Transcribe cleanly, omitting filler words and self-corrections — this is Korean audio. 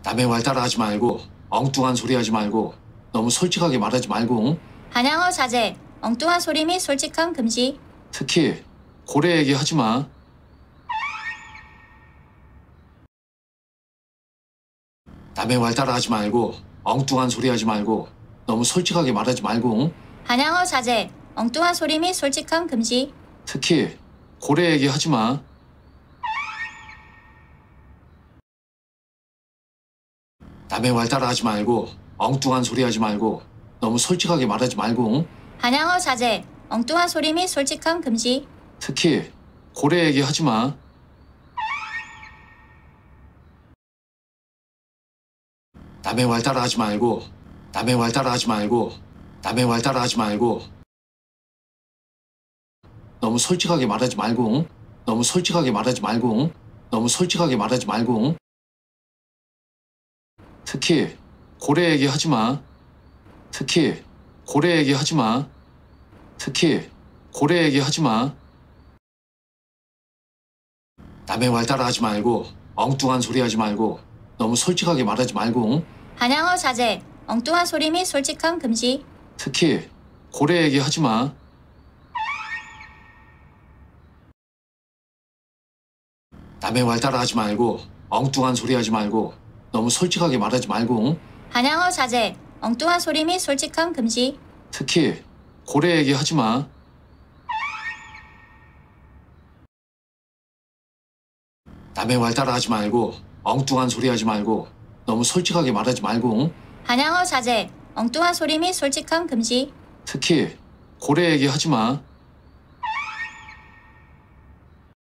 남의 말 따라하지 말고 엉뚱한 소리 하지 말고 너무 솔직하게 말하지 말고 응? 반향어 자제, 엉뚱한 소리 및 솔직함 금지. 특히 고래 얘기 하지 마. 남의 말 따라하지 말고 엉뚱한 소리 하지 말고 너무 솔직하게 말하지 말고 응? 반향어 자제, 엉뚱한 소리 및 솔직함 금지. 특히 고래 얘기 하지 마. 남의 말 따라하지 말고 엉뚱한 소리 하지 말고 너무 솔직하게 말하지 말고 응? 반향어 자제, 엉뚱한 소리 및 솔직함 금지. 특히 고래 얘기 하지 마. 남의 말 따라하지 말고 남의 말 따라하지 말고 남의 말 따라하지 말고 너무 솔직하게 말하지 말고 응? 너무 솔직하게 말하지 말고 응? 너무 솔직하게 말하지 말고 응? 특히 고래 얘기 하지 마. 특히 고래 얘기 하지 마. 특히 고래 얘기 하지 마. 남의 말 따라하지 말고 엉뚱한 소리 하지 말고 너무 솔직하게 말하지 말고 응? 반향어 자제, 엉뚱한 소리 및 솔직함 금지. 특히 고래 얘기 하지 마. 남의 말 따라하지 말고 엉뚱한 소리 하지 말고 너무 솔직하게 말하지 말고 응? 반향어 자제, 엉뚱한 소리 및 솔직함 금지. 특히 고래 얘기 하지 마. 남의 말 따라하지 말고 엉뚱한 소리 하지 말고 너무 솔직하게 말하지 말고 응? 반향어 자제, 엉뚱한 소리 및 솔직함 금지. 특히 고래 얘기 하지 마.